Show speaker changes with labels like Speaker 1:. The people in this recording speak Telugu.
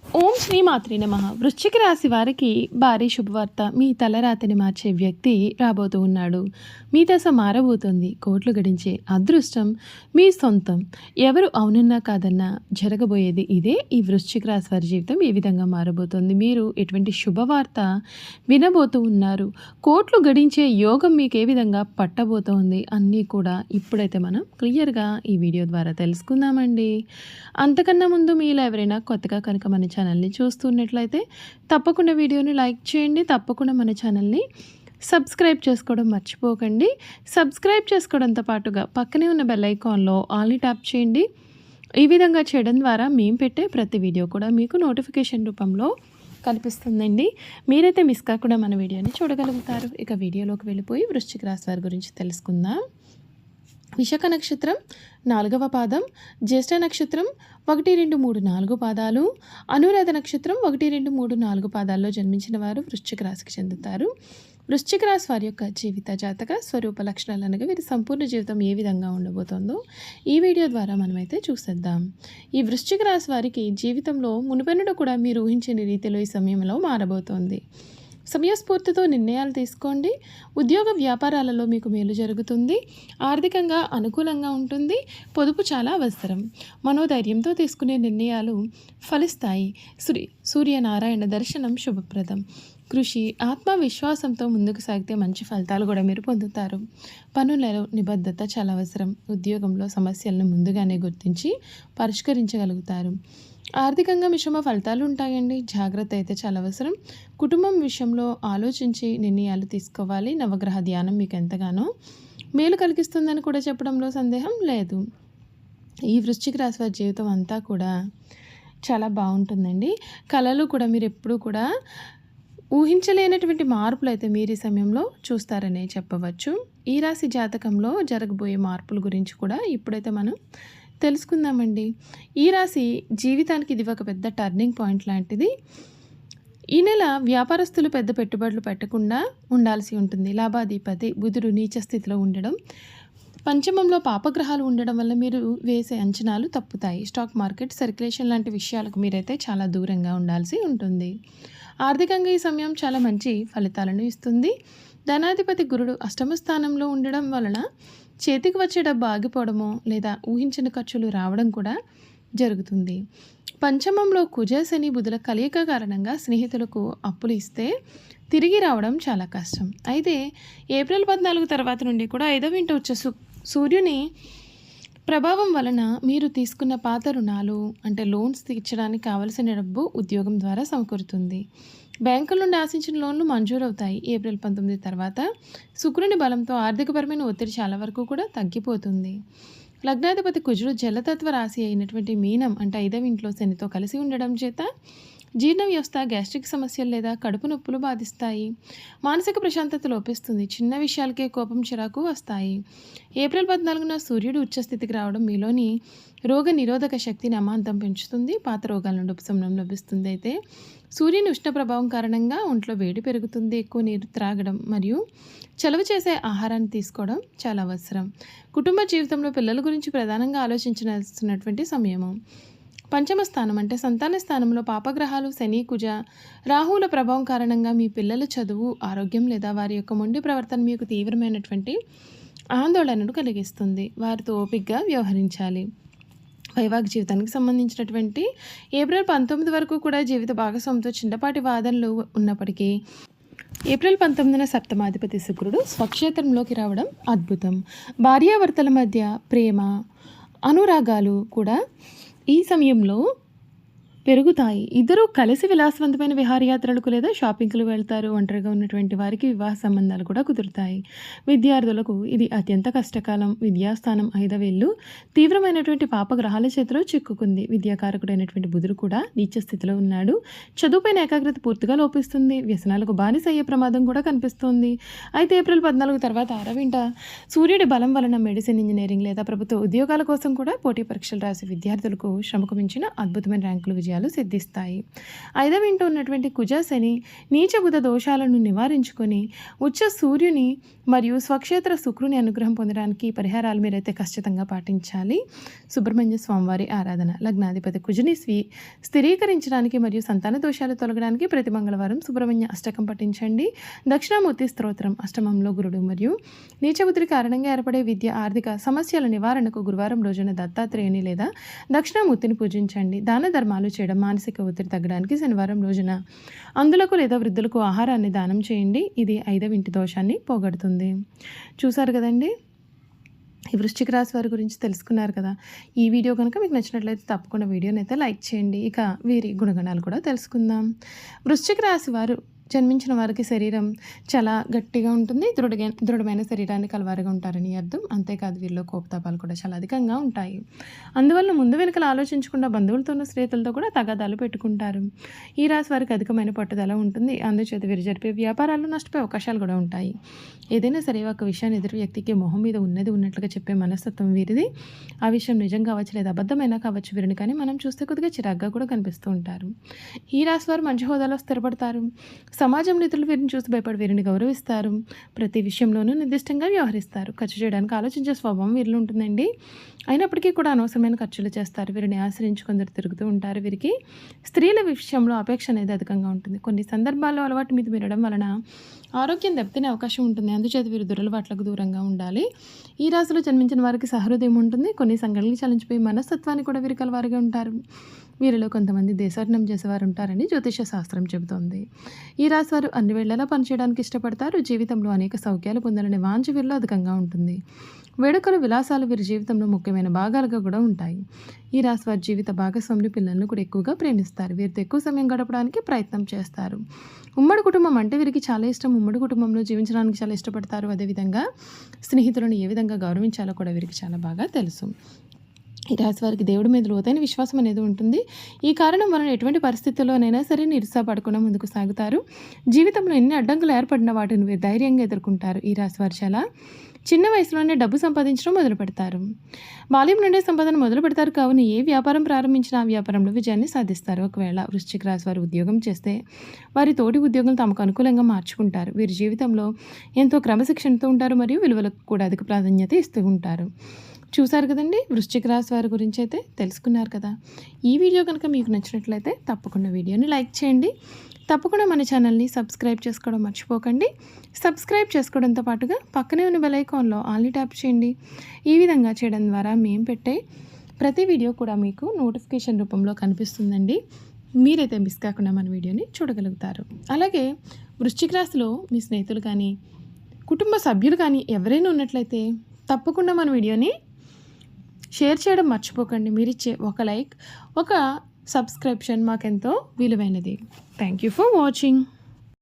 Speaker 1: ఓం శ్రీ మాత్రే నమః. వృశ్చిక రాశి వారికి భారీ శుభవార్త. మీ తలరాతని మార్చే వ్యక్తి రాబోతూ ఉన్నాడు. మీ దశ మారబోతోంది. కోట్లు గడించే అదృష్టం మీ సొంతం. ఎవరు అవునన్నా కాదన్నా జరగబోయేది ఇదే. ఈ వృశ్చిక రాశి వారి జీవితం ఈ విధంగా మారబోతోంది. మీరు ఎటువంటి శుభవార్త వినబోతూ ఉన్నారు. కోట్లు గడించే యోగం మీకు ఏ విధంగా పట్టబోతోంది అన్నీ కూడా ఇప్పుడైతే మనం క్లియర్గా ఈ వీడియో ద్వారా తెలుసుకుందామండి. అంతకన్నా ముందు మీలో ఎవరైనా కొత్తగా కనుక మన ఛానల్ని చూస్తున్నట్లయితే తప్పకుండా వీడియోని లైక్ చేయండి. తప్పకుండా మన ఛానల్ని సబ్స్క్రైబ్ చేసుకోవడం మర్చిపోకండి. సబ్స్క్రైబ్ చేసుకోవడంతో పాటుగా పక్కనే ఉన్న బెల్ ఐకాన్లో ఆల్ని ట్యాప్ చేయండి. ఈ విధంగా చేయడం ద్వారా మేము పెట్టే ప్రతి వీడియో కూడా మీకు నోటిఫికేషన్ రూపంలో కనిపిస్తుందండి. మీరైతే మిస్ కాకుండా మన వీడియోని చూడగలుగుతారు. ఇక వీడియోలోకి వెళ్ళిపోయి వృశ్చిక రాశి వారి గురించి తెలుసుకుందాం. విశాఖ నక్షత్రం 4వ పాదం, జ్యేష్ఠ నక్షత్రం 1, 2, 3, 4 పాదాలు, అనురాధ నక్షత్రం 1, 2, 3, 4 పాదాల్లో జన్మించిన వారు వృశ్చిక రాశికి చెందుతారు. వృశ్చిక రాశి వారి యొక్క జీవిత జాతక స్వరూప లక్షణాలు అనగా వీరి సంపూర్ణ జీవితం ఏ విధంగా ఉండబోతోందో ఈ వీడియో ద్వారా మనమైతే చూసేద్దాం. ఈ వృశ్చిక రాశి వారికి జీవితంలో మునుపెన్నడూ కూడా మీరు ఊహించని రీతిలో ఈ సమయంలో మారబోతోంది. సమయస్ఫూర్తితో నిర్ణయాలు తీసుకోండి. ఉద్యోగ వ్యాపారాలలో మీకు మేలు జరుగుతుంది. ఆర్థికంగా అనుకూలంగా ఉంటుంది. పొదుపు చాలా అవసరం. మనోధైర్యంతో తీసుకునే నిర్ణయాలు ఫలిస్తాయి. సూర్యనారాయణ దర్శనం శుభప్రదం. కృషి ఆత్మవిశ్వాసంతో ముందుకు సాగితే మంచి ఫలితాలు కూడా మీరు పొందుతారు. పనులలో నిబద్ధత చాలా అవసరం. ఉద్యోగంలో సమస్యలను ముందుగానే గుర్తించి పరిష్కరించగలుగుతారు. ఆర్థికంగా మిశ్రమ ఫలితాలు ఉంటాయండి. జాగ్రత్త అయితే చాలా అవసరం. కుటుంబం విషయంలో ఆలోచించి నిర్ణయాలు తీసుకోవాలి. నవగ్రహ ధ్యానం మీకు ఎంతగానో మేలు కలిగిస్తుందని కూడా చెప్పడంలో సందేహం లేదు. ఈ వృశ్చిక రాశి వారి జీవితం అంతా కూడా చాలా బాగుంటుందండి. కళలు కూడా మీరు ఎప్పుడూ కూడా ఊహించలేనటువంటి మార్పులు అయితే మీరు ఈ సమయంలో చూస్తారనే చెప్పవచ్చు. ఈ రాశి జాతకంలో జరగబోయే మార్పుల గురించి కూడా ఇప్పుడైతే మనం తెలుసుకుందామండి. ఈ రాశి జీవితానికి ఇది ఒక పెద్ద టర్నింగ్ పాయింట్ లాంటిది. ఈ నెల వ్యాపారస్తులు పెద్ద పెట్టుబడులు పెట్టకుండా ఉండాల్సి ఉంటుంది. లాభాధిపతి బుధుడు నీచ స్థితిలో ఉండడం, పంచమంలో పాపగ్రహాలు ఉండడం వల్ల మీరు వేసే అంచనాలు తప్పుతాయి. స్టాక్ మార్కెట్ సర్క్యులేషన్ లాంటి విషయాలకు మీరైతే చాలా దూరంగా ఉండాల్సి ఉంటుంది. ఆర్థికంగా ఈ సమయం చాలా మంచి ఫలితాలను ఇస్తుంది. ధనాధిపతి గురుడు అష్టమ స్థానంలో ఉండడం వలన చేతికి వచ్చే డబ్బు ఆగిపోవడమో లేదా ఊహించిన ఖర్చులు రావడం కూడా జరుగుతుంది. పంచమంలో కుజ శని బుధుల కలయిక కారణంగా స్నేహితులకు అప్పులు ఇస్తే తిరిగి రావడం చాలా కష్టం. అయితే ఏప్రిల్ 14 తర్వాత నుండి కూడా 5వ ఇంట వచ్చే సూర్యుని ప్రభావం వలన మీరు తీసుకున్న పాత రుణాలు అంటే లోన్స్ తీర్చడానికి కావలసిన డబ్బు ఉద్యోగం ద్వారా సమకూరుతుంది. బ్యాంకుల నుండి ఆశించిన లోన్లు మంజూరవుతాయి. ఏప్రిల్ 19 తర్వాత శుక్రుని బలంతో ఆర్థికపరమైన ఒత్తిడి చాలా వరకు కూడా తగ్గిపోతుంది. లగ్నాధిపతి కుజుడు జలతత్వ రాశి అయినటువంటి మీనం అంటే 5వ ఇంట్లో శనితో కలిసి ఉండడం చేత జీర్ణ వ్యవస్థ, గ్యాస్ట్రిక్ సమస్యలు లేదా కడుపు నొప్పులు బాధిస్తాయి. మానసిక ప్రశాంతత లోపిస్తుంది. చిన్న విషయాలకే కోపం, చిరాకు వస్తాయి. ఏప్రిల్ 14న సూర్యుడు ఉచ్చస్థితికి రావడం మీలోని రోగ నిరోధక శక్తిని అమాంతం పెంచుతుంది. పాత రోగాల నుండి ఉపశమనం లభిస్తుంది. అయితే సూర్యుని ఉష్ణ ప్రభావం కారణంగా ఒంట్లో వేడి పెరుగుతుంది. ఎక్కువ నీరు త్రాగడం మరియు చలవ చేసే ఆహారాన్ని తీసుకోవడం చాలా అవసరం. కుటుంబ జీవితంలో పిల్లల గురించి ప్రధానంగా ఆలోచించాల్సినటువంటి సమయము. పంచమ స్థానం అంటే సంతాన స్థానంలో పాపగ్రహాలు శని, కుజ, రాహువుల ప్రభావం కారణంగా మీ పిల్లల చదువు, ఆరోగ్యం లేదా వారి యొక్క మొండి ప్రవర్తన మీకు తీవ్రమైనటువంటి ఆందోళనను కలిగిస్తుంది. వారితో ఓపికగా వ్యవహరించాలి. వైవాహిక జీవితానికి సంబంధించినటువంటి ఏప్రిల్ 19 వరకు కూడా జీవిత భాగస్వామితో చిన్నపాటి వాదనలు ఉన్నప్పటికీ ఏప్రిల్ 19న సప్తమాధిపతి శుక్రుడు స్వక్షేత్రంలోకి రావడం అద్భుతం. భార్యాభర్తల మధ్య ప్రేమ, అనురాగాలు కూడా ఈ సమయంలో పెరుగుతాయి. ఇద్దరూ కలిసి విలాసవంతమైన విహారయాత్రలకు లేదా షాపింగ్లు వెళ్తారు. ఒంటరిగా ఉన్నటువంటి వారికి వివాహ సంబంధాలు కూడా కుదురుతాయి. విద్యార్థులకు ఇది అత్యంత కష్టకాలం. విద్యాస్థానం 5వ ఇల్లు తీవ్రమైనటువంటి పాపగ్రహాల చేతిలో చిక్కుకుంది. విద్యాకారకుడైనటువంటి బుధుడు కూడా నీచ స్థితిలో ఉన్నాడు. చదువుపైన ఏకాగ్రత పూర్తిగా లోపిస్తుంది. వ్యసనాలకు బానిస అయ్యే ప్రమాదం కూడా కనిపిస్తుంది. అయితే ఏప్రిల్ 14 తర్వాత 6వ ఇంట సూర్యుడి బలం వలన మెడిసిన్, ఇంజనీరింగ్ లేదా ప్రభుత్వ ఉద్యోగాల కోసం కూడా పోటీ పరీక్షలు రాసే విద్యార్థులకు శ్రమకు మించిన అద్భుతమైన ర్యాంకులు, విజయాలు కార్యాలు సిద్ధిస్తాయి. 5వ ఇంట ఉన్నటువంటి కుజ శని నీచ బుధ దోషాలను నివారించుకొని ఉచ్చ సూర్యుని మరియు స్వక్షేత్ర శుక్రుని అనుగ్రహం పొందడానికి పరిహారాలు మీరైతే ఖచ్చితంగా పాటించాలి. సుబ్రహ్మణ్య స్వామివారి ఆరాధన. లగ్నాధిపతి కుజుని స్థిరీకరించడానికి మరియు సంతాన దోషాలు తొలగడానికి ప్రతి మంగళవారం సుబ్రహ్మణ్య అష్టకం పఠించండి. దక్షిణామూర్తి స్తోత్రం. అష్టమంలో గురుడు మరియు నీచబుద్ధి కారణంగా ఏర్పడే విద్య ఆర్థిక సమస్యల నివారణకు గురువారం రోజున దత్తాత్రేయుని లేదా దక్షిణామూర్తిని పూజించండి. దాన ధర్మాలు చేయడం మానసిక ఒత్తిడి తగ్గడానికి శనివారం రోజున అందులకు లేదా వృద్ధులకు ఆహారాన్ని దానం చేయండి. ఇది 5వ ఇంటి దోషాన్ని పోగొడుతుంది. చూసారు కదండి, ఈ వృశ్చిక రాశి వారి గురించి తెలుసుకున్నారు కదా. ఈ వీడియో కనుక మీకు నచ్చినట్లయితే తప్పకుండా వీడియోని అయితే లైక్ చేయండి. ఇక వీరి గుణగణాలు కూడా తెలుసుకుందాం. వృశ్చిక రాశి వారు జన్మించిన వారికి శరీరం చాలా గట్టిగా ఉంటుంది, దృఢమైన శరీరాన్ని కలవారిగా ఉంటారని అర్థం. అంతేకాదు వీరిలో కోపతాపాలు కూడా చాలా అధికంగా ఉంటాయి. అందువల్ల ముందు వెనుకలు ఆలోచించకుండా బంధువులతోనూ స్నేహితులతో కూడా తగాదాలు పెట్టుకుంటారు. ఈ రాశి వారికి అధికమైన పట్టుదల ఉంటుంది. అందుచేత వీరు జరిపే వ్యాపారాలు నష్టపోయే అవకాశాలు కూడా ఉంటాయి. ఏదైనా సరే ఒక విషయాన్ని ఎదురు వ్యక్తికి మొహం మీద ఉన్నది ఉన్నట్లుగా చెప్పే మనస్తత్వం వీరిది. ఆ విషయం నిజం కావచ్చు లేదా అబద్ధమైనా కావచ్చు వీరిని కానీ మనం చూస్తే కొద్దిగా చిరాగ్గా కూడా కనిపిస్తూ ఉంటారు. ఈ రాశి వారు మంచి హోదాలో స్థిరపడతారు. సమాజంలో ఇతరులు వీరిని చూసి భయపడి వీరిని గౌరవిస్తారు. ప్రతి విషయంలోనూ నిర్దిష్టంగా వ్యవహరిస్తారు. ఖర్చు చేయడానికి ఆలోచించే స్వభావం వీరిలో ఉంటుందండి. అయినప్పటికీ కూడా అనవసరమైన ఖర్చులు చేస్తారు. వీరిని ఆశ్రయించి కొందరు తిరుగుతూ ఉంటారు. వీరికి స్త్రీల విషయంలో అపేక్ష అనేది అధికంగా ఉంటుంది. కొన్ని సందర్భాల్లో అలవాటు మీద మీరడం వలన ఆరోగ్యం దెబ్బతినే అవకాశం ఉంటుంది. అందుచేత వీరు దురలవాట్లకు దూరంగా ఉండాలి. ఈ రాశిలో జన్మించిన వారికి సహృదయం ఉంటుంది. కొన్ని సంఘటనలు చలించిపోయి మనస్తత్వాన్ని కూడా వీరు కలవారుగా ఉంటారు. వీరిలో కొంతమంది దేశాటనం చేసేవారు ఉంటారని జ్యోతిష శాస్త్రం చెబుతోంది. ఈ రాశి వారు అన్ని వేళలా పనిచేయడానికి ఇష్టపడతారు. జీవితంలో అనేక సౌఖ్యాలు పొందాలనే వాంఛ వీరిలో అధికంగా ఉంటుంది. వేడుకలు విలాసాలు వీరి జీవితంలో ముఖ్యమైన భాగాలుగా కూడా ఉంటాయి. ఈ రాశి వారి జీవిత భాగస్వామి పిల్లలను కూడా ఎక్కువగా ప్రేమిస్తారు. వీరితో ఎక్కువ సమయం గడపడానికి ప్రయత్నం చేస్తారు. ఉమ్మడి కుటుంబం అంటే వీరికి చాలా ఇష్టం. ఉమ్మడి కుటుంబంలో జీవించడానికి చాలా ఇష్టపడతారు. అదేవిధంగా స్నేహితులను ఏ విధంగా గౌరవించాలో కూడా వీరికి చాలా బాగా తెలుసు. ఈ రాశి వారికి దేవుడి మీద లోతైన విశ్వాసం అనేది ఉంటుంది. ఈ కారణం వలన ఎటువంటి పరిస్థితుల్లోనైనా సరే నిరుత్సాహపడకుండా ముందుకు సాగుతారు. జీవితంలో ఎన్ని అడ్డంకులు ఏర్పడిన వాటిని వీరు ధైర్యంగా ఎదుర్కొంటారు. ఈ రాశి వారు చాలా చిన్న వయసులోనే డబ్బు సంపాదించడం మొదలు పెడతారు. బాల్యం నుండే సంపాదన మొదలు పెడతారు. కావున ఏ వ్యాపారం ప్రారంభించినా ఆ వ్యాపారంలో విజయాన్ని సాధిస్తారు. ఒకవేళ వృశ్చిక రాశి వారు ఉద్యోగం చేస్తే వారి తోటి ఉద్యోగులు తమకు అనుకూలంగా మార్చుకుంటారు. వీరి జీవితంలో ఎంతో క్రమశిక్షణతో ఉంటారు మరియు విలువలకు కూడా అధిక ప్రాధాన్యత ఇస్తూ ఉంటారు. చూసారు కదండి, వృశ్చిక రాశి వారి గురించి అయితే తెలుసుకున్నారు కదా. ఈ వీడియో కనుక మీకు నచ్చినట్లయితే తప్పకుండా వీడియోని లైక్ చేయండి. తప్పకుండా మన ఛానల్ని సబ్స్క్రైబ్ చేసుకోవడం మర్చిపోకండి. సబ్స్క్రైబ్ చేసుకోవడంతో పాటుగా పక్కనే ఉన్న బెల్ ఐకాన్లో ఆల్ని ట్యాప్ చేయండి. ఈ విధంగా చేయడం ద్వారా మేము పెట్టే ప్రతి వీడియో కూడా మీకు నోటిఫికేషన్ రూపంలో కనిపిస్తుందండి. మీరైతే మిస్ కాకుండా మన వీడియోని చూడగలుగుతారు. అలాగే వృశ్చిక రాశిలో మీ స్నేహితులు కానీ కుటుంబ సభ్యులు కానీ ఎవరైనా ఉన్నట్లయితే తప్పకుండా మన వీడియోని షేర్ చేయడం మర్చిపోకండి. మీరిచ్చే ఒక లైక్, ఒక సబ్స్క్రిప్షన్ మాకెంతో విలువైనది. Thank you for watching.